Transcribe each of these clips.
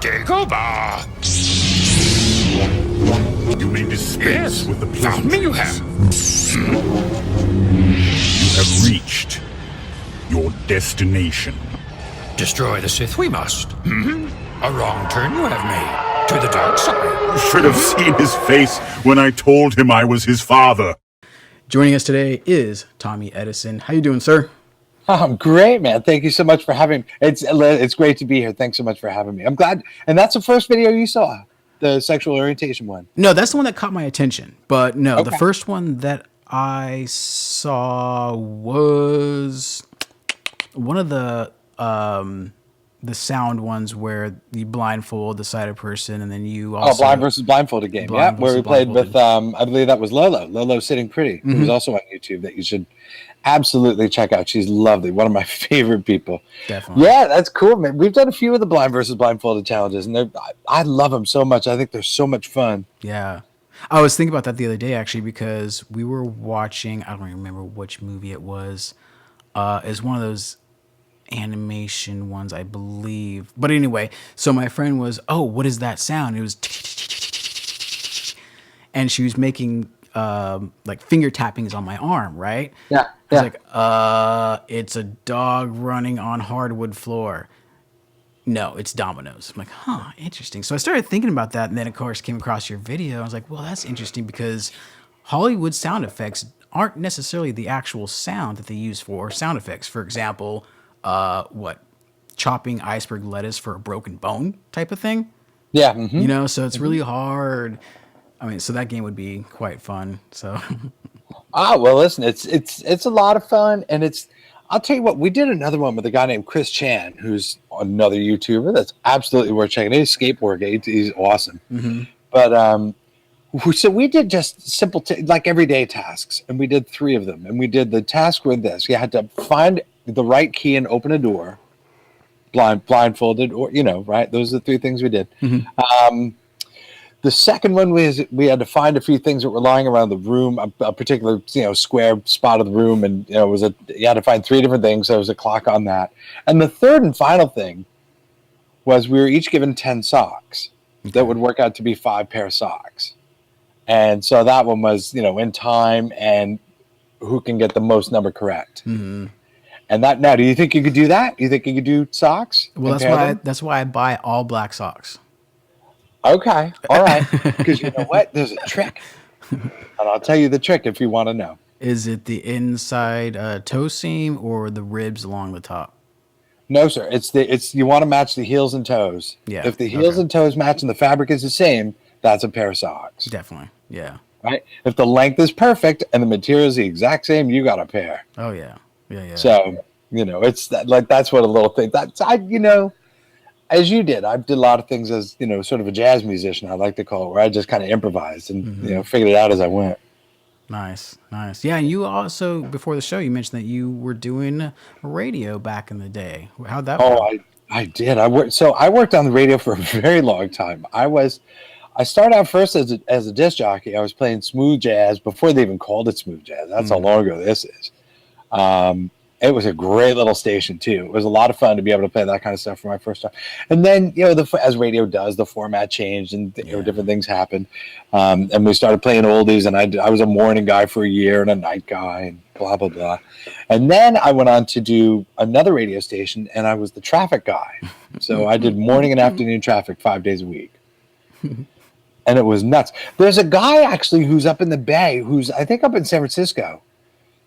Dagobah. You may dispense with the Found me, you pleasantries. have. You have reached your destination. Destroy the Sith we must. A wrong turn you have made. To the dark side. You should have seen his face when I told him I was his father. Joining us today is Tommy Edison. How you doing, sir? I'm great, man. Thank you so much for having me. It's great to be here. Thanks so much for having me. I'm glad. And that's the first video you saw, the sexual orientation one. No, that's the one that caught my attention. But no, Okay. the first one that I saw was one of the sound ones where you blindfold the sighted person, and then you also Blind versus blindfolded game. Blind Where we versus played with, blindfolded. I believe that was Lolo. Lolo Sitting Pretty, who's also on YouTube, that you should absolutely check out. She's lovely. One of my favorite people. Definitely. Yeah, that's cool, man. We've done a few of the blind versus blindfolded challenges, and I love them so much. I think they're so much fun. Yeah. I was thinking about that the other day, actually, because we were watching, I don't remember which movie it was. It's one of those animation ones, I believe. But anyway, so my friend was, oh, what is that sound? It was, and she was making like finger tappings on my arm, right? Yeah. I was like, it's a dog running on hardwood floor. No, it's dominoes. I'm like, huh, interesting. So I started thinking about that, and then of course came across your video. I was like, well, that's interesting because Hollywood sound effects aren't necessarily the actual sound that they use for sound effects. For example, chopping iceberg lettuce for a broken bone type of thing. Yeah. You know, so it's really hard. I mean, so that game would be quite fun. So Well, listen, it's a lot of fun, and I'll tell you what, we did another one with a guy named Chris Chan, who's another YouTuber that's absolutely worth checking. He's a skateboard. He's awesome. But so we did just simple, like everyday tasks, and we did 3 of them. And we did the task with this: you had to find the right key and open a door, blindfolded, or right. Those are the 3 things we did. The second one was we had to find a few things that were lying around the room, a particular square spot of the room, and you had to find 3 different things. So there was a clock on that. And the third and final thing was we were each given 10 socks that would work out to be 5 pair of socks. And so that one was in time and who can get the most number correct. And that, now, do you think you could do that? Do you think you could do socks? well, that's why I buy all black socks. Okay. All right. Because you know what? There's a trick. And I'll tell you the trick if you want to know. Is it the inside toe seam or the ribs along the top? No, sir. It's you want to match the heels and toes. Yeah. If the heels Okay. and toes match and the fabric is the same, that's a pair of socks. Definitely. Yeah. Right? If the length is perfect and the material is the exact same, you got a pair. Oh yeah. Yeah. So, it's that's what a little thing as you did. I did a lot of things as, sort of a jazz musician, I like to call it, where I just kind of improvised and, figured it out as I went. Nice. Yeah, and you also, before the show, you mentioned that you were doing radio back in the day. How'd that work? Oh, I did. I worked on the radio for a very long time. I started out first as a disc jockey. I was playing smooth jazz before they even called it smooth jazz. That's how long ago this is. It was a great little station too. It was a lot of fun to be able to play that kind of stuff for my first time. And then, as radio does, the format changed and different things happened. And we started playing oldies, and I was a morning guy for a year and a night guy and blah, blah, blah. And then I went on to do another radio station, and I was the traffic guy. So I did morning and afternoon traffic 5 days a week. And it was nuts. There's a guy actually who's up in the Bay, who's I think up in San Francisco,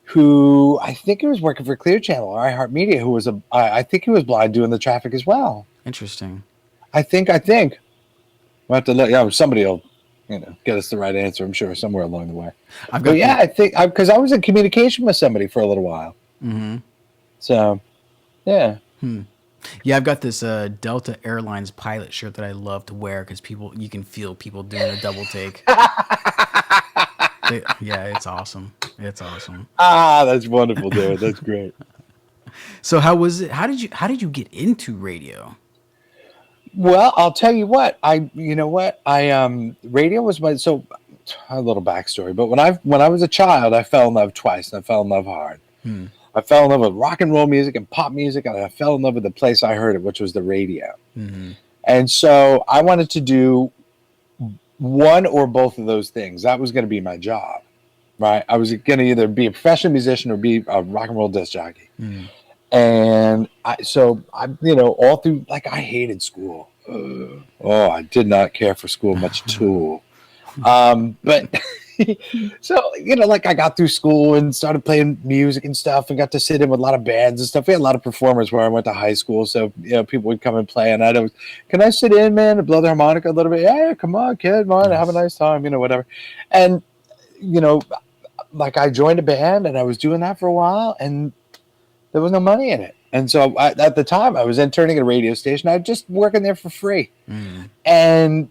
who I think he was working for Clear Channel or iHeartMedia, who was I think he was blind doing the traffic as well. Interesting. I think we'll have to somebody will get us the right answer, I'm sure, somewhere along the way. I think because I was in communication with somebody for a little while. So yeah. Yeah, I've got this Delta Airlines pilot shirt that I love to wear because you can feel people doing a double take. Yeah, it's awesome. It's awesome. That's wonderful, dude. That's great. So how was it? How did you get into radio? Well, I'll tell you what. Radio was a little backstory. But when I was a child, I fell in love twice, and I fell in love hard. I fell in love with rock and roll music and pop music, and I fell in love with the place I heard it, which was the radio. And so I wanted to do one or both of those things. That was going to be my job, right? I was going to either be a professional musician or be a rock and roll disc jockey. And all through, like, I hated school. I did not care for school much at all. But so, like, I got through school and started playing music and stuff and got to sit in with a lot of bands and stuff. We had a lot of performers where I went to high school. So, people would come and play, and I'd always, can I sit in, man, and blow the harmonica a little bit? Yeah, come on, kid, man, have a nice time, whatever. And, like, I joined a band and I was doing that for a while, and there was no money in it. And so at the time I was interning at a radio station. I was just working there for free. And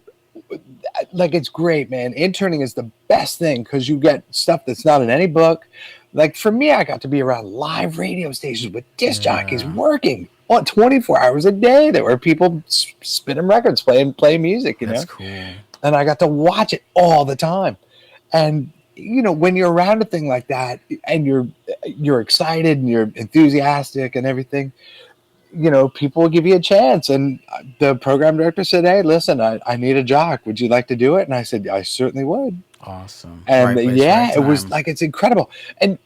like, it's great, man. Interning is the best thing because you get stuff that's not in any book. Like, for me, I got to be around live radio stations with disc jockeys working on 24 hours a day. There were people spinning records, playing music, That's cool. And I got to watch it all the time. And when you're around a thing like that and you're excited and you're enthusiastic and everything, people will give you a chance. And the program director said, hey, listen, I need a jock. Would you like to do it? And I said, I certainly would. Awesome. And it was like, it's incredible. And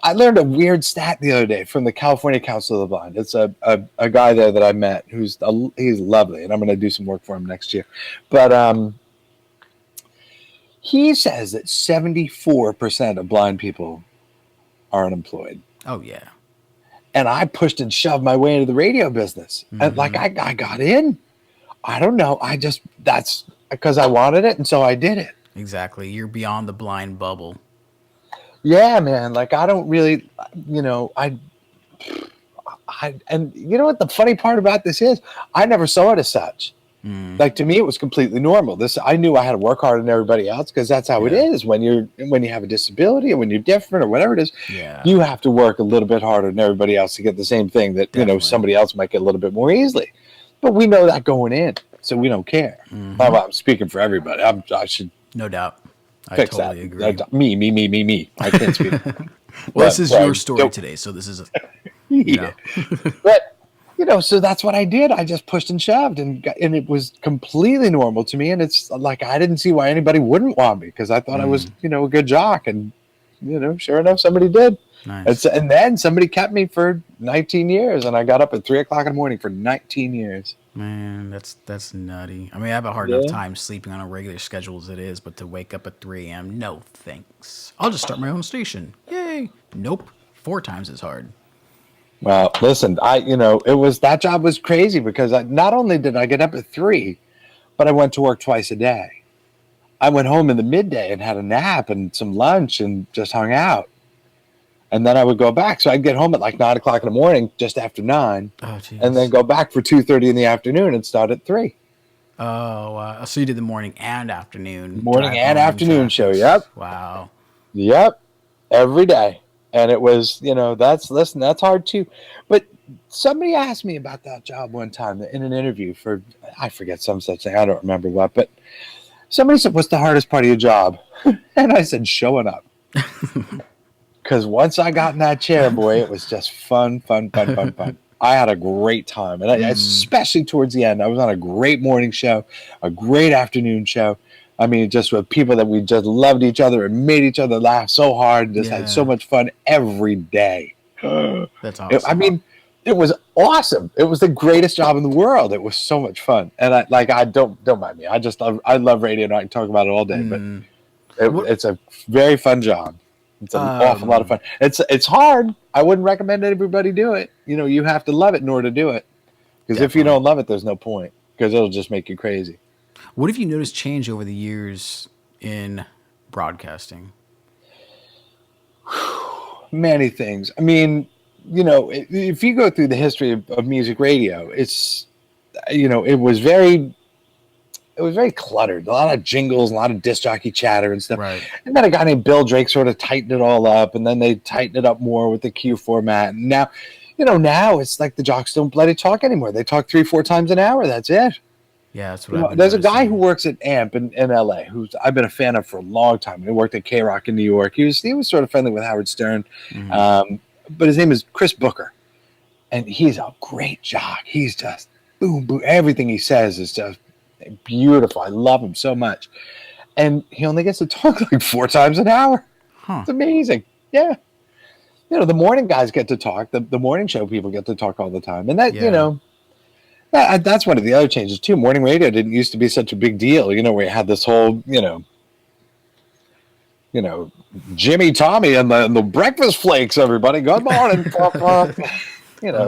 I learned a weird stat the other day from the California Council of the Blind. It's a guy there that I met he's lovely, and I'm going to do some work for him next year. But, he says that 74% of blind people are unemployed. Oh, yeah. And I pushed and shoved my way into the radio business. And like, I got in. I don't know. That's because I wanted it. And so I did it. Exactly. You're beyond the blind bubble. Yeah, man. Like, I don't really, and you know what the funny part about this is? I never saw it as such. Like, to me, it was completely normal. I knew I had to work harder than everybody else because that's how it is when you have a disability or when you're different or whatever it is. Yeah. You have to work a little bit harder than everybody else to get the same thing that somebody else might get a little bit more easily. But we know that going in, so we don't care. I'm speaking for everybody. I should no doubt. Fix I totally that. agree. Me. I can't speak. Well, this is your story today, so this is But. So that's what I did. I just pushed and shoved, and it was completely normal to me. And it's like, I didn't see why anybody wouldn't want me because I thought I was, a good jock. And, sure enough, somebody did. Nice. And then somebody kept me for 19 years, and I got up at 3:00 in the morning for 19 years. Man, that's nutty. I mean, I have a hard enough time sleeping on a regular schedule as it is, but to wake up at 3 a.m., no thanks. I'll just start my own station. Yay. Nope. 4 times as hard. Well, listen, that job was crazy because not only did I get up at 3, but I went to work twice a day. I went home in the midday and had a nap and some lunch and just hung out. And then I would go back. So I'd get home at like 9:00 in the morning, just after 9, and then go back for 2:30 in the afternoon and start at 3. Oh, so you did the morning and afternoon. Morning and afternoon show, yep. Wow. Yep, every day. And it was, that's hard too. But somebody asked me about that job one time in an interview for, I forget some such thing. I don't remember what, but somebody said, what's the hardest part of your job? And I said, showing up. Because once I got in that chair, boy, it was just fun. I had a great time. And especially towards the end, I was on a great morning show, a great afternoon show. I mean, just with people that we just loved each other and made each other laugh so hard, just had so much fun every day. That's awesome. It was awesome. It was the greatest job in the world. It was so much fun. And I don't mind me. I love radio and I can talk about it all day, but it's a very fun job. It's an awful lot of fun. It's hard. I wouldn't recommend everybody do it. You have to love it in order to do it. Because if you don't love it, there's no point because it'll just make you crazy. What have you noticed change over the years in broadcasting? Many things. I mean, if you go through the history of music radio, it's, it was very cluttered. A lot of jingles, a lot of disc jockey chatter and stuff. Right. And then a guy named Bill Drake sort of tightened it all up, and then they tightened it up more with the Q format. And now, now it's like the jocks don't bloody talk anymore. They talk 3-4 times an hour. That's it. Yeah, that's what there's a guy who works at AMP in LA who's I've been a fan of for a long time. He worked at K-Rock in New York. He was sort of friendly with Howard Stern. But his name is Chris Booker. And he's a great jock. He's just boom, boom. Everything he says is just beautiful. I love him so much. And he only gets to talk like 4 times an hour. Huh. It's amazing. Yeah. The morning guys get to talk. The morning show people get to talk all the time. And that, Yeah. that's one of the other changes too. Morning radio didn't used to be such a big deal, where you had this whole, Jimmy, Tommy, and the breakfast flakes, everybody. Good morning. Oh,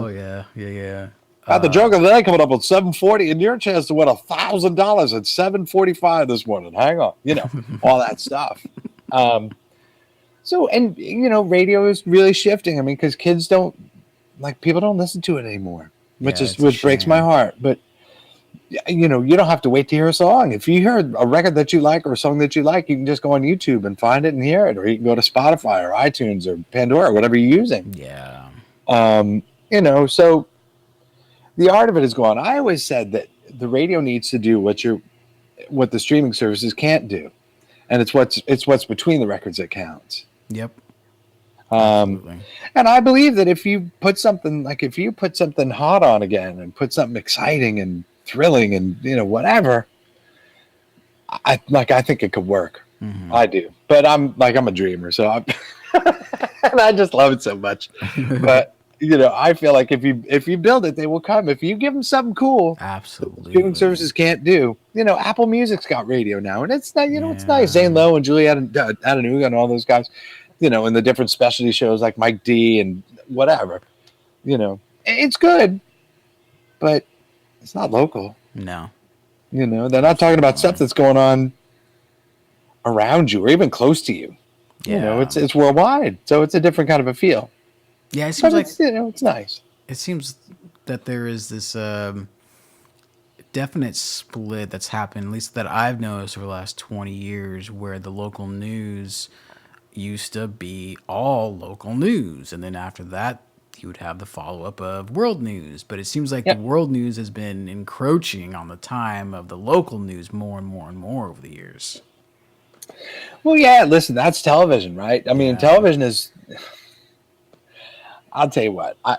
yeah. Yeah. Got the joke of the day coming up at 7:40, and your chance to win $1,000 at 7:45 this morning. Hang on, all that stuff. Radio is really shifting. I mean, because kids people don't listen to it anymore, which breaks my heart. But you don't have to wait to hear a song. If you hear a record that you like or a song that you like, you can just go on YouTube and find it and hear it, or you can go to Spotify or iTunes or Pandora, whatever you're using. Yeah. So the art of it is gone. I always said that the radio needs to do what the streaming services can't do, and it's what's between the records that counts. Yep. And I believe that if you put something hot on again and put something exciting and thrilling and whatever, I think it could work. Mm-hmm. I do, but I'm a dreamer, so and I just love it so much. But I feel like if you build it, they will come. If you give them something cool, absolutely, streaming services can't do. Apple Music's got radio now, and it's not. It's nice. Zane Lowe and Julie Adenuga and all those guys. And the different specialty shows like Mike D and whatever. It's good, but it's not local. No. They're not talking about stuff that's going on around you or even close to you. Yeah. It's worldwide, so it's a different kind of a feel. Yeah, it seems it's nice. It seems that there is this definite split that's happened, at least that I've noticed over the last 20 years, where the local news used to be all local news, and then after that you would have the follow-up of world news. But it seems like the world news has been encroaching on the time of the local news more and more and more over the years. Well, yeah, listen, that's television, right? I mean, television is... I'll tell you what. I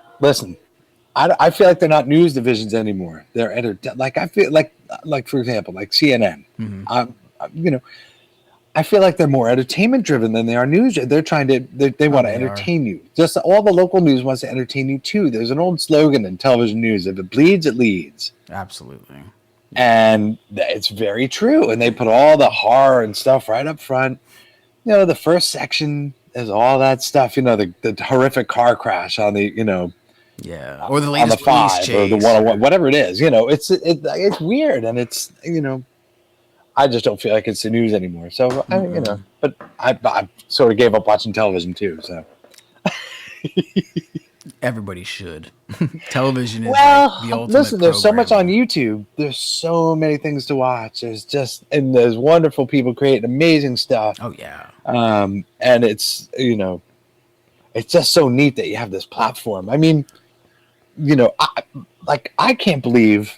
feel like they're not news divisions anymore. They're I feel like for example, like CNN. Mm-hmm. I feel like they're more entertainment driven than they are news. They're trying to they want to entertain you. Just all the local news wants to entertain you too. There's an old slogan in television news: if it bleeds, it leads. Absolutely. And it's very true. And they put all the horror and stuff right up front. The first section is all that stuff. The horrific car crash on the or the latest on the 5 chase, or the 101, whatever it is. It's weird, and it's I just don't feel like it's the news anymore. So but I sort of gave up watching television too. So everybody should. Television is the ultimate. Listen, there's so much on programming. YouTube. There's so many things to watch. There's wonderful people creating amazing stuff. Oh yeah. And it's it's just so neat that you have this platform. I mean, I can't believe.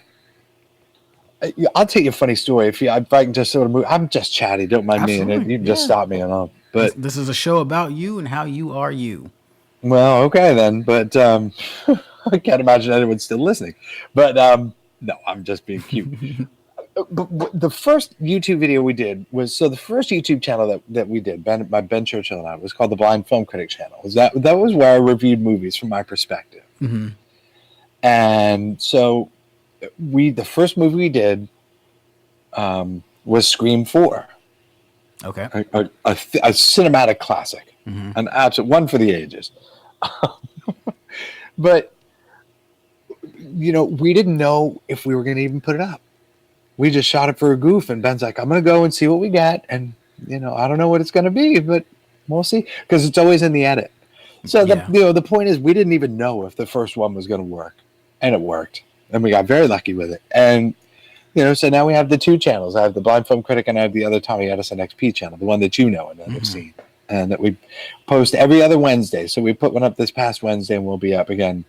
I'll tell you a funny story. If I can just sort of move, I'm just chatty. Don't mind Absolutely. me, and you can just stop me and all. But this is a show about you and how you are you. Well, okay then. But I can't imagine anyone still listening. But no, I'm just being cute. But the first YouTube video we did was the first YouTube channel that we did, Ben Churchill and I, was called the Blind Film Critic Channel. That was where I reviewed movies from my perspective. Mm-hmm. And so the first movie we did was Scream 4. Okay. A cinematic classic, an absolute one for the ages. But we didn't know if we were going to even put it up. We just shot it for a goof, and Ben's like, I'm going to go and see what we get. And, I don't know what it's going to be, but we'll see. Because it's always in the edit. So, the point is, we didn't even know if the first one was going to work. And it worked. And we got very lucky with it. And, so now we have the two channels. I have the Blind Film Critic, and I have the other Tommy Edison XP channel, the one that you know and that have seen. And that we post every other Wednesday. So we put one up this past Wednesday, and we'll be up again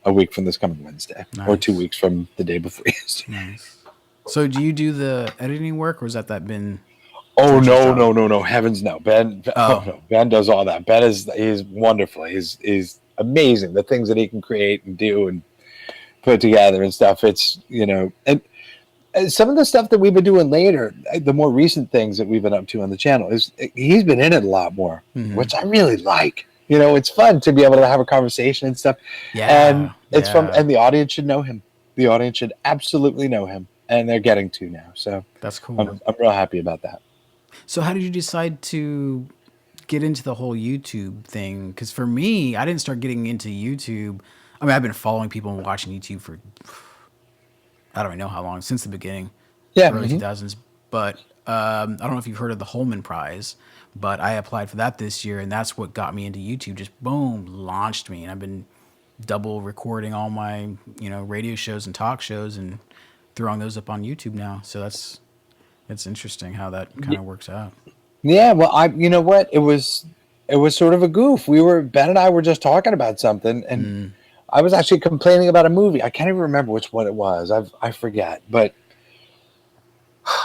a week from this coming Wednesday. Nice. Or 2 weeks from the day before yesterday. Nice. So do you do the editing work, or has that been? Oh, no. Heavens no. Ben does all that. Ben he's wonderful. He's amazing. The things that he can create and do. And, put together and stuff. It's, you know, and some of the stuff that we've been doing later, the more recent things that we've been up to on the channel, is he's been in it a lot more, which I really like. You know, it's fun to be able to have a conversation and stuff. And it's and the audience should know him. The audience should absolutely know him, and they're getting to now. So that's cool. I'm real happy about that. So how did you decide to get into the whole YouTube thing? Because for me, I didn't start getting into YouTube. I mean, I've been following people and watching YouTube for I don't even know how long, since the beginning, early 2000s. But I don't know if you've heard of the Holman Prize, but I applied for that this year, and that's what got me into YouTube. Just boom, launched me, and I've been double recording all my radio shows and talk shows and throwing those up on YouTube now. So it's interesting how that kind of works out. Yeah, well, you know what? It was sort of a goof. Ben and I were just talking about something, and I was actually complaining about a movie. I can't even remember which one it was. I forget. But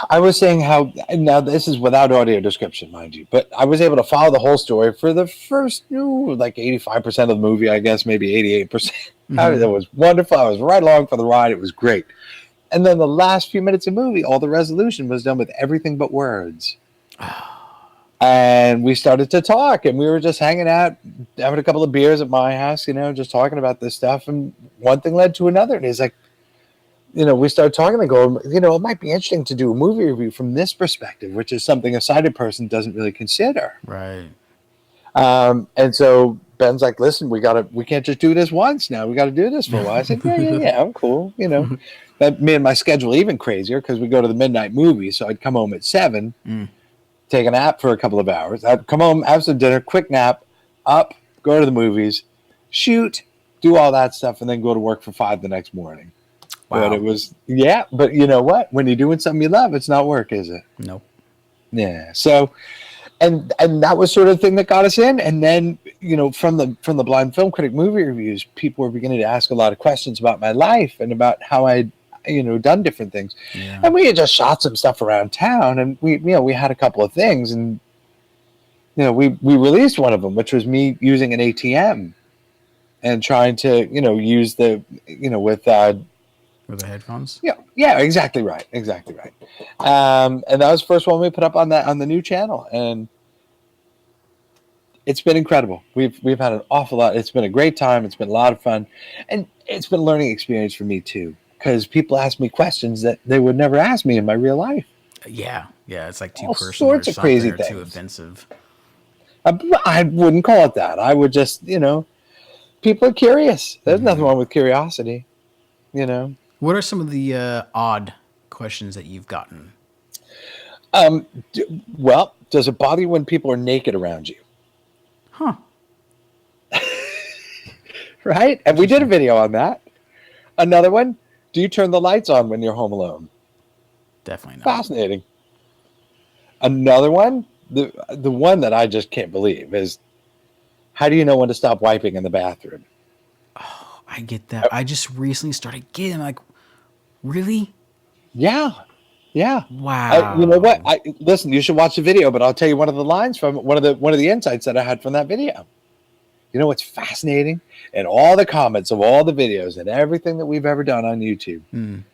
I was saying how, now this is without audio description, mind you, but I was able to follow the whole story for the first, like 85% of the movie, I guess, maybe 88%. It was wonderful. I was right along for the ride. It was great. And then the last few minutes of the movie, all the resolution was done with everything but words. And we started to talk, and we were just hanging out, having a couple of beers at my house, just talking about this stuff. And one thing led to another. And he's like, we started talking and go, it might be interesting to do a movie review from this perspective, which is something a sighted person doesn't really consider. Right. And so Ben's like, listen, we can't just do this once now. We got to do this for a while. I said, yeah, I'm cool. That made my schedule even crazier because we go to the midnight movie. So I'd come home at 7, take a nap for a couple of hours. I'd come home, have some dinner, quick nap, up, go to the movies, shoot, do all that stuff, and then go to work for 5 the next morning. Wow. But it was, but you know what? When you're doing something you love, it's not work, is it? Nope. Yeah. So, and that was sort of the thing that got us in. And then, from the Blind Film Critic movie reviews, people were beginning to ask a lot of questions about my life and about how I'd, done different things. Yeah. And we had just shot some stuff around town, and we had a couple of things, and, we released one of them, which was me using an ATM and trying to, use the, with the headphones? Yeah, exactly right. And that was the first one we put up on the new channel, and it's been incredible. We've had an awful lot. It's been a great time. It's been a lot of fun, and it's been a learning experience for me too, because people ask me questions that they would never ask me in my real life. Yeah, it's like too all personal sorts of crazy or things. too offensive. I wouldn't call it that. I would just, people are curious. There's nothing wrong with curiosity, What are some of the odd questions that you've gotten? Well, does it bother you when people are naked around you? Huh. Right? And we did a video on that. Another one, do you turn the lights on when you're home alone? Definitely not. Fascinating. Another one, the one that I just can't believe is, how do you know when to stop wiping in the bathroom? Oh, I get that. I just recently started getting like, really? Yeah. Wow. You know what? Listen, you should watch the video, but I'll tell you one of the lines from one of the insights that I had from that video. You know what's fascinating? And all the comments of all the videos and everything that we've ever done on YouTube. And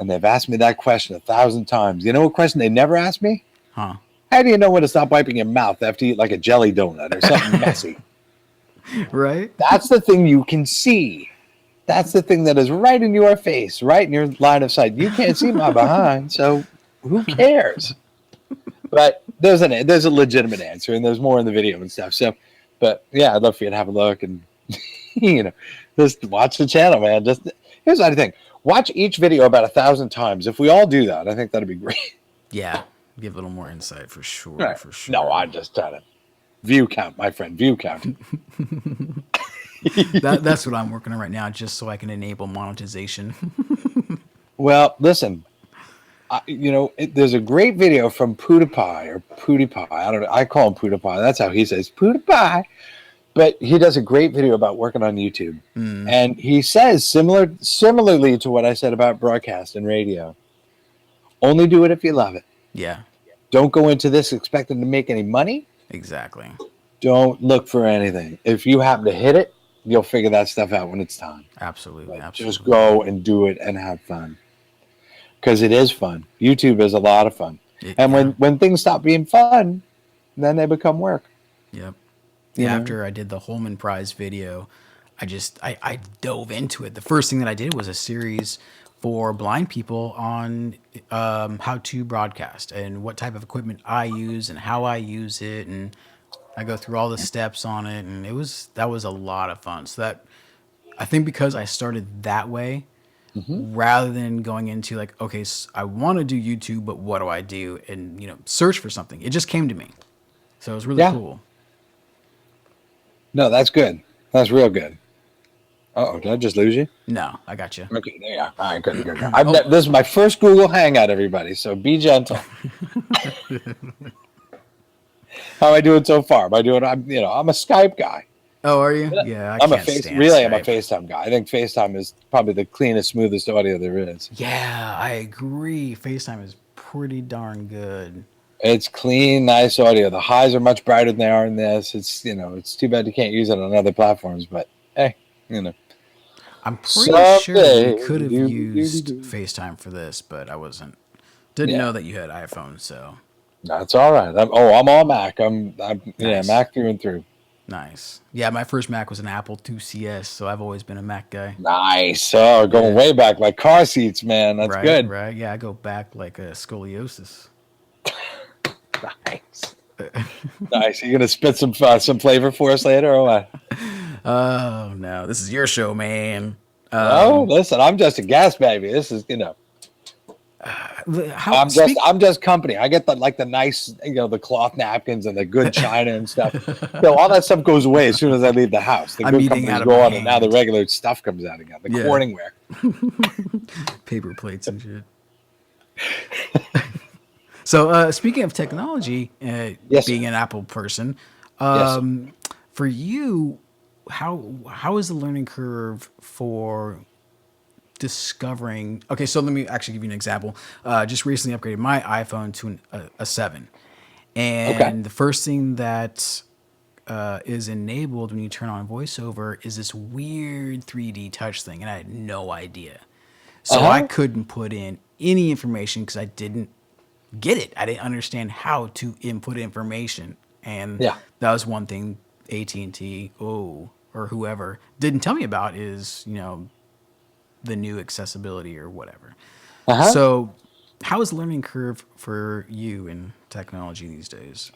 they've asked me that question 1,000 times. You know what question they never asked me? Huh? How do you know when to stop wiping your mouth after you eat like a jelly donut or something messy? Right? That's the thing you can see. That's the thing that is right in your face, right in your line of sight. You can't see my behind, so who cares? But there's a legitimate answer, and there's more in the video and stuff. So, but yeah, I'd love for you to have a look and just watch the channel, man. Here's the other thing: watch each video about 1,000 times. If we all do that, I think that'd be great. Yeah, give a little more insight for sure. Right. For sure. No, I'm just trying to view count, my friend. View count. That's what I'm working on right now, just so I can enable monetization. Well, listen, there's a great video from PewDiePie. I don't know. I call him PewDiePie. That's how he says PewDiePie. But he does a great video about working on YouTube, and he says similarly to what I said about broadcast and radio. Only do it if you love it. Yeah. Don't go into this expecting to make any money. Exactly. Don't look for anything. If you happen to hit it, You'll figure that stuff out when it's time. Absolutely. Just go and do it and have fun. Because it is fun. YouTube is a lot of fun. And when things stop being fun, then they become work. Yep. You know? After I did the Holman Prize video, I dove into it. The first thing that I did was a series for blind people on how to broadcast and what type of equipment I use and how I use it, and I go through all the steps on it, and that was a lot of fun. So that, I think, because I started that way, rather than going into like, okay, I want to do YouTube, but what do I do? And search for something. It just came to me, so it was really cool. No, that's good. That's real good. Uh-oh, did I just lose you? No, I got you. Okay, there you are. All right, good. This is my first Google Hangout, everybody, so be gentle. How am I doing so far? I'm a Skype guy. Oh, are you? Yeah, I'm a FaceTime guy. I think FaceTime is probably the cleanest, smoothest audio there is. Yeah, I agree. FaceTime is pretty darn good. It's clean, nice audio. The highs are much brighter than they are in this. It's it's too bad you can't use it on other platforms, but hey, I'm pretty sure you could have used FaceTime for this, but I wasn't. Didn't know that you had iPhone, so that's all right. I'm all Mac. I'm nice. Mac through and through. Nice. Yeah, my first Mac was an Apple II CS, so I've always been a Mac guy. Nice. Oh, going way back, like car seats, man. That's good. Right. Yeah, I go back like a scoliosis. Nice. Nice. You gonna spit some flavor for us later, or what? Oh no, this is your show, man. Listen, I'm just a guest, baby. This is I'm just company. I get the nice, the cloth napkins and the good china and stuff. All that stuff goes away as soon as I leave the house. The good companies go on, and now the regular stuff comes out again. The Corningware, paper plates and shit. So, speaking of technology, being an Apple person, for you, how is the learning curve for discovering? Okay, so let me actually give you an example. Just recently upgraded my iPhone to a 7, and the first thing that is enabled when you turn on VoiceOver is this weird 3D touch thing, and I had no idea. So I couldn't put in any information because I didn't get it. I didn't understand how to input information, and that was one thing AT&T or whoever didn't tell me about is the new accessibility or whatever. So how is the learning curve for you in technology these days?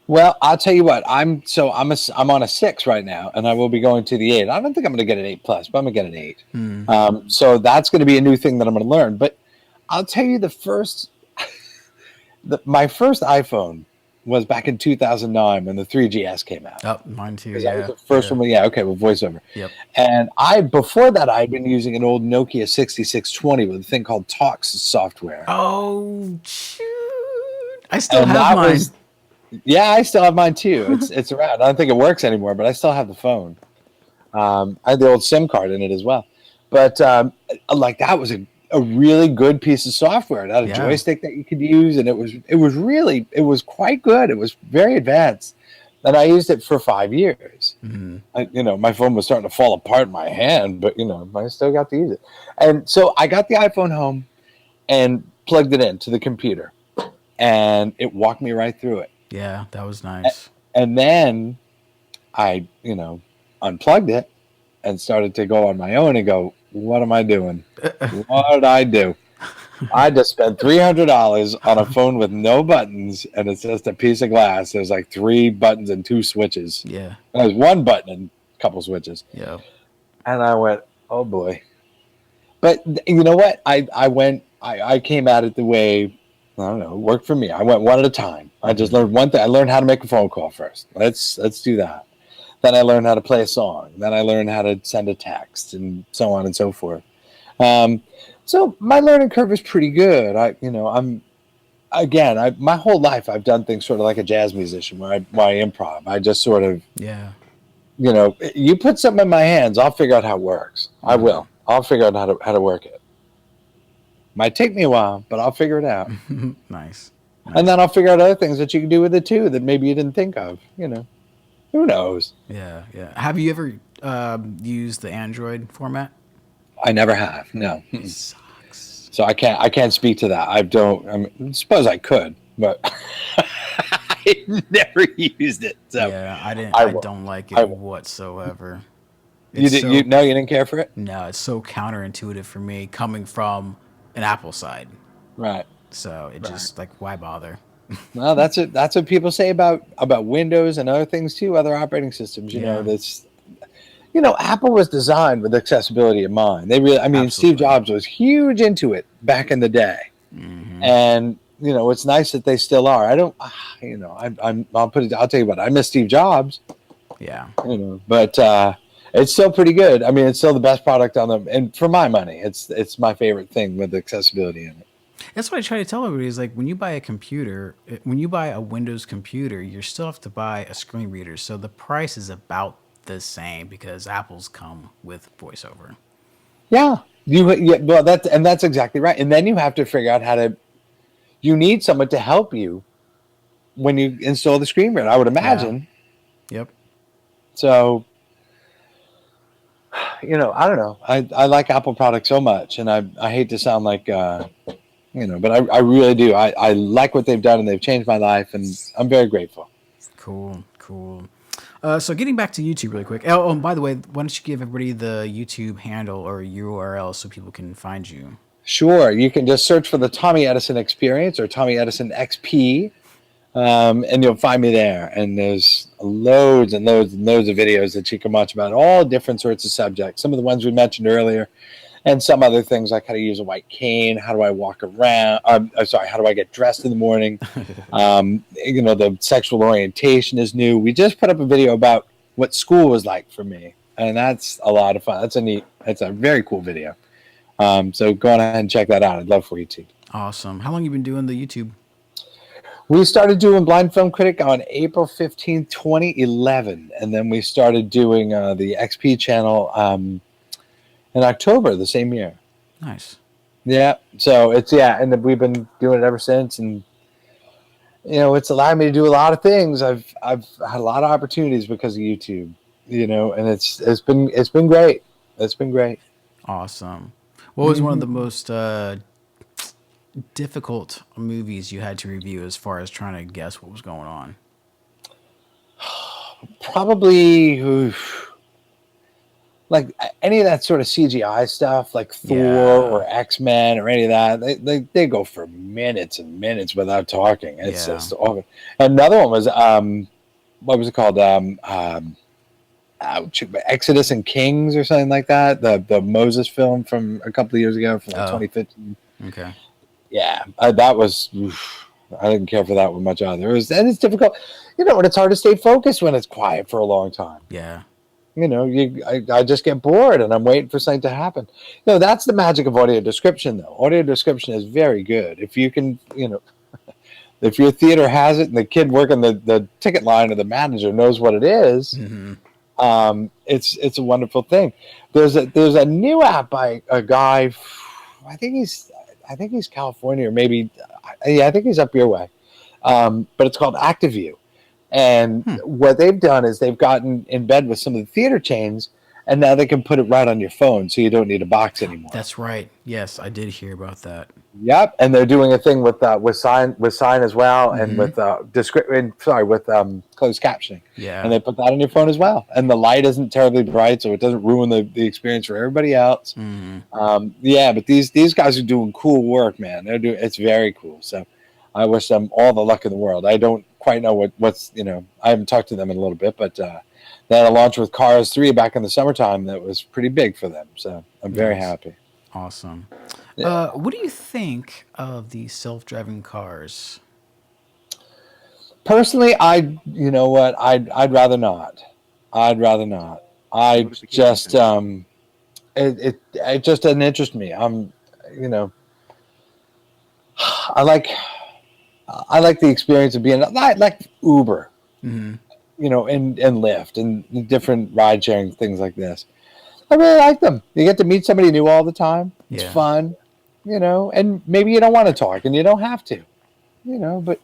Well, I'll tell you what. I'm on a 6 right now, and I will be going to the 8. I don't think I'm going to get an 8+, but I'm going to get an 8. So that's going to be a new thing that I'm going to learn. But I'll tell you, my first iPhone was back in 2009 when the 3GS came out. Oh, mine too. That was the first one. Yeah, okay, with VoiceOver. Yep. And before that, I'd been using an old Nokia 6620 with a thing called Talks software. Oh, shoot. I still have mine. I still have mine too. It's around. I don't think it works anymore, but I still have the phone. I had the old SIM card in it as well. But that was a really good piece of software. It had a joystick that you could use, and it was quite good. It was very advanced, and I used it for 5 years. My phone was starting to fall apart in my hand, but I still got to use it. And so I got the iPhone home and plugged it into the computer, and it walked me right through it. Yeah, that was nice. And then I unplugged it and started to go on my own and go, what am I doing? What did I do? I just spent $300 on a phone with no buttons, and it's just a piece of glass. There's like 3 buttons and 2 switches. Yeah. There's 1 button and a couple switches. Yeah. And I went, oh boy. But you know what? I came at it the way, I don't know, it worked for me. I went one at a time. I just learned one thing. I learned how to make a phone call first. Let's do that. Then I learned how to play a song. Then I learned how to send a text, and so on and so forth. So my learning curve is pretty good. My whole life I've done things sort of like a jazz musician, where I improv. I just sort of, you put something in my hands, I'll figure out how it works. I will. I'll figure out how to work it. Might take me a while, but I'll figure it out. Nice. And then I'll figure out other things that you can do with it too that maybe you didn't think of. Who knows? Yeah. Have you ever use the Android format? I never have. No. Mm-mm. Sucks. So I can't speak to that. I don't. I mean, suppose I could, but I never used it. So Yeah, I didn't. I I will. don't like I it will. whatsoever. You It's did. You so no, you didn't care for it. no, it's so counterintuitive for me coming from an Apple side. Right. So it Right. just like why bother? Well, that's it. That's what people say about Windows and other things too, other operating systems. Yeah, That's Apple was designed with accessibility in mind. They really, I mean, Steve absolutely. Jobs was huge into it back in the day, and it's nice that they still are. I don't, I'll tell you what, I miss Steve Jobs, Yeah. but it's still pretty good. I mean, it's still the best product on them, and for my money, it's my favorite thing with accessibility in it. That's what I try to tell everybody is like when you buy a computer, when you buy a Windows computer, you still have to buy a screen reader. So the price is about the same because Apple's come with VoiceOver. Yeah, well, that's exactly right. And then you have to figure out how to. You need someone to help you when you install the screen reader, I would Yeah. imagine. Yep. So, I don't know. I like Apple products so much, and I hate to sound like, but I really do. I like what they've done, and they've changed my life, and I'm very grateful. Cool. Cool. So getting back to YouTube really quick. Oh, and by the way, why don't you give everybody the YouTube handle or URL so people can find you? Sure, you can just search for the Tommy Edison Experience or Tommy Edison XP, and you'll find me there. And there's loads and loads and loads of videos that you can watch about all different sorts of subjects. Some of the ones we mentioned earlier, and some other things like how to use a white cane, how do I walk around, how do I get dressed in the morning. The sexual orientation is new. We just put up a video about what school was like for me, and that's a lot of fun. That's a very cool video. So go on ahead and check that out. I'd love for you to. Awesome. How long you been doing the YouTube? We started doing Blind Film Critic on April 15th, 2011, and then we started doing the XP channel in October the same year. Nice. Yeah, so and we've been doing it ever since, and it's allowed me to do a lot of things. I've had a lot of opportunities because of YouTube, and it's been great. It's been great. Awesome. What was one of the most difficult movies you had to review as far as trying to guess what was going on? Probably like any of that sort of CGI stuff, like Thor or X-Men or any of that. They go for minutes and minutes without talking. It's just awful. Another one was what was it called? Exodus and Kings or something like that. The Moses film from a couple of years ago, from 2015. Okay. Yeah, that was. I didn't care for that one much either. And it's difficult, and it's hard to stay focused when it's quiet for a long time. Yeah. I just get bored and I'm waiting for something to happen. That's the magic of audio description, though. Audio description is very good. If you can, if your theater has it and the kid working the ticket line or the manager knows what it is, it's a wonderful thing. There's a new app by a guy. I think he's California, or maybe I think he's up your way. But it's called ActiveView. And what they've done is they've gotten in bed with some of the theater chains, and now they can put it right on your phone, so you don't need a box anymore. That's right. Yes, I did hear about that. Yep, and they're doing a thing with sign as well, and with closed captioning. Yeah, and they put that on your phone as well. And the light isn't terribly bright, so it doesn't ruin the experience for everybody else. But these guys are doing cool work, man. It's very cool. So I wish them all the luck in the world. I don't quite know what's I haven't talked to them in a little bit, but they had a launch with Cars 3 back in the summertime that was pretty big for them. So I'm very happy. Awesome. Yeah. What do you think of the self-driving cars? Personally, I'd rather not. I'd rather not. I just it just doesn't interest me. I like the experience of being like Uber, and Lyft and different ride sharing things like this. I really like them. You get to meet somebody new all the time. It's fun, and maybe you don't want to talk and you don't have to, but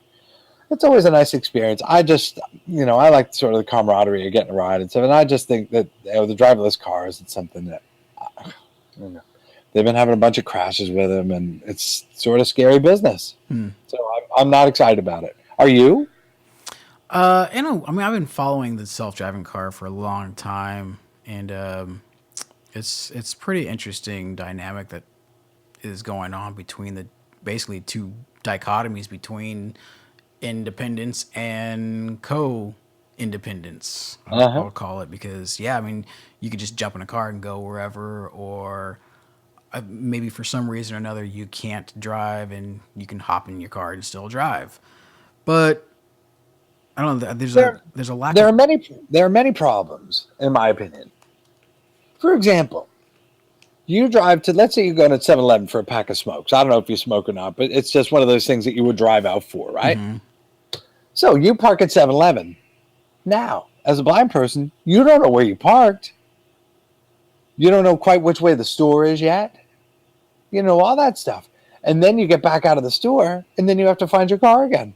it's always a nice experience. I just, I like sort of the camaraderie of getting a ride and stuff. And I just think that the driverless cars, it's something that, they've been having a bunch of crashes with them, and it's sort of scary business. So I'm not excited about it. Are you? I mean, I've been following the self-driving car for a long time, and it's pretty interesting dynamic that is going on between the basically two dichotomies between independence and co-independence. I'll call it, because I mean, you could just jump in a car and go wherever, or maybe for some reason or another you can't drive and you can hop in your car and still drive. But I don't know. There's a lack. There are many problems, in my opinion. For example, you drive to, let's say you're going to 7-Eleven for a pack of smokes. I don't know if you smoke or not, but it's just one of those things that you would drive out for, right? So you park at 7-Eleven. Now, as a blind person, you don't know where you parked. You don't know quite which way the store is yet. You know, all that stuff. And then you get back out of the store, and then you have to find your car again.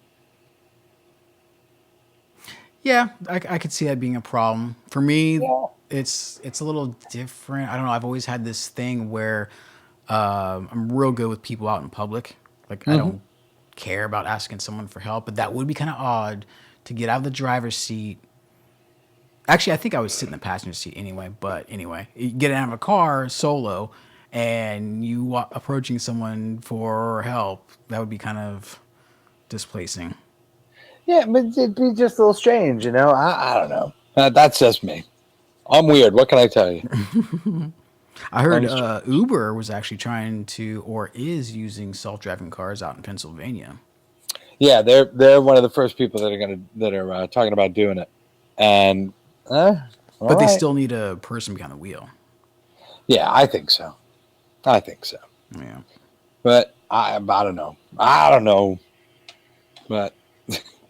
Yeah, I could see that being a problem. For me, it's a little different. I don't know. I've always had this thing where I'm real good with people out in public. Like, I don't care about asking someone for help, but that would be kind of odd to get out of the driver's seat. Actually, I think I would sit in the passenger seat anyway. But anyway, you get out of a car solo and you approaching someone for help. That would be kind of displacing. Yeah, but it'd be just a little strange, you know? I don't know. That's just me. I'm weird. What can I tell you? I heard Uber was actually trying to, or is using self-driving cars out in Pennsylvania. Yeah, they're one of the first people that are talking about doing it, and but they still need a person behind the wheel. Yeah, I think so. Yeah, but I don't know. But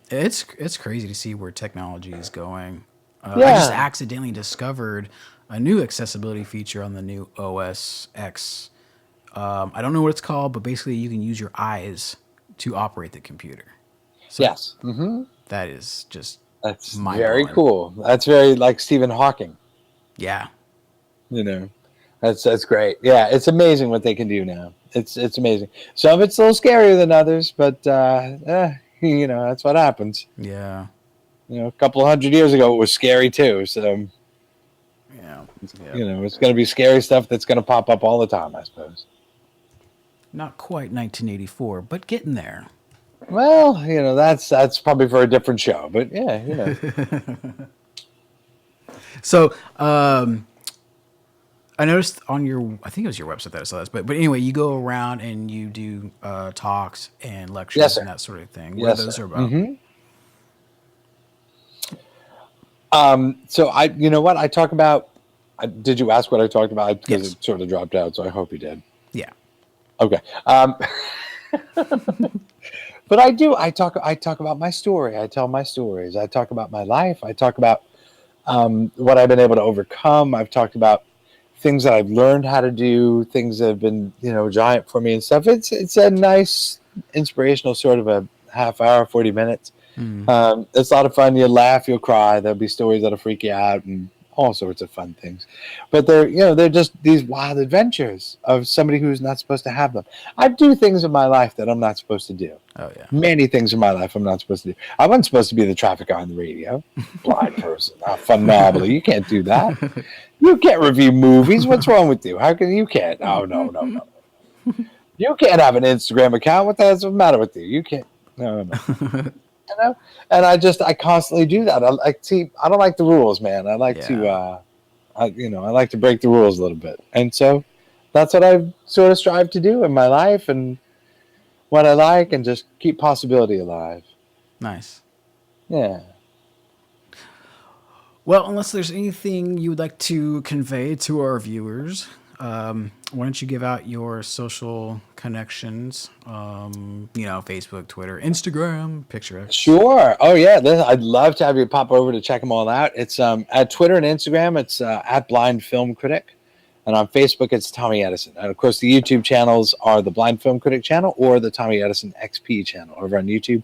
it's crazy to see where technology is going. I just accidentally discovered a new accessibility feature on the new OS X. I don't know what it's called, but basically you can use your eyes to operate the computer. So yes. That is just that's very cool. That's very like Stephen Hawking. Yeah. You know, that's great. Yeah, it's amazing what they can do now. It's amazing. Some of it's a little scarier than others, but you know, that's what happens. Yeah. You know, a couple of 100 years ago, it was scary too. So, yeah. You know, it's going to be scary stuff that's going to pop up all the time, I suppose. Not quite 1984, but getting there. Well, you know, that's probably for a different show, but yeah, you know. So, I noticed on your, I think it was your website that I saw this, but anyway, you go around and you do talks and lectures and that sort of thing. What are those about? So you know what I talk about? Did you ask what I talked about? Because it sort of dropped out, so I hope you did. Yeah. Okay. But I do. I talk about my story. I tell my stories. I talk about my life. I talk about what I've been able to overcome. I've talked about things that I've learned how to do, things that have been, you know, giant for me and stuff. It's a nice, inspirational sort of a half hour, 40 minutes. It's a lot of fun. You'll laugh, you'll cry. There'll be stories that'll freak you out and all sorts of fun things. But they're just these wild adventures of somebody who's not supposed to have them. I do things in my life that I'm not supposed to do. Oh, yeah. Many things in my life I'm not supposed to do. I wasn't supposed to be the traffic guy on the radio. Blind person. Phenomenal. You can't do that. You can't review movies. What's wrong with you? How can you can't? Oh, no. You can't have an Instagram account. What the hell's the matter with you? You can't. No. You know? And I constantly do that. I don't like the rules, man. I like to, I like to break the rules a little bit. And so that's what I sort of strive to do in my life and what I like, and just keep possibility alive. Nice. Yeah. Well, unless there's anything you would like to convey to our viewers, why don't you give out your social connections? Facebook, Twitter, Instagram, Picture. Sure. Oh yeah. I'd love to have you pop over to check them all out. It's at Twitter and Instagram. It's at Blind Film Critic, and on Facebook it's Tommy Edison. And of course, the YouTube channels are the Blind Film Critic channel or the Tommy Edison XP channel over on YouTube.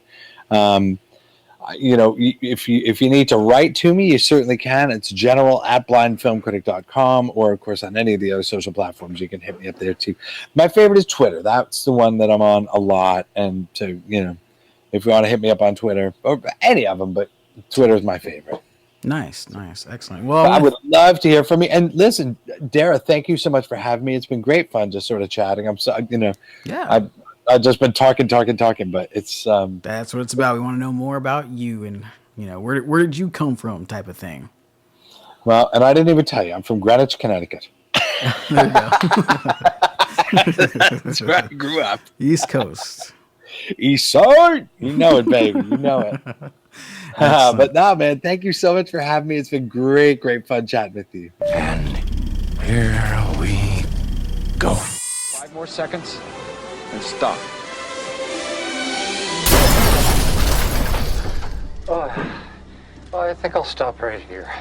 if you need to write to me, you certainly can. It's general@blindfilmcritic.com, or of course on any of the other social platforms, you can hit me up there too. My favorite is Twitter. That's the one that I'm on a lot. And if you want to hit me up on Twitter or any of them, but Twitter is my favorite. Nice, excellent. Well, I would love to hear from you. And listen, Dara, thank you so much for having me. It's been great fun just sort of chatting. I'm so I've just been talking, but it's that's what it's about. We want to know more about you and where did you come from, type of thing. Well, and I didn't even tell you, I'm from Greenwich, Connecticut. There you go. That's where I grew up. East Coast. East Side. You know it, baby. You know it. But no, man, thank you so much for having me. It's been great fun chatting with you. And here we go. 5 more seconds and stop. Oh, I think I'll stop right here.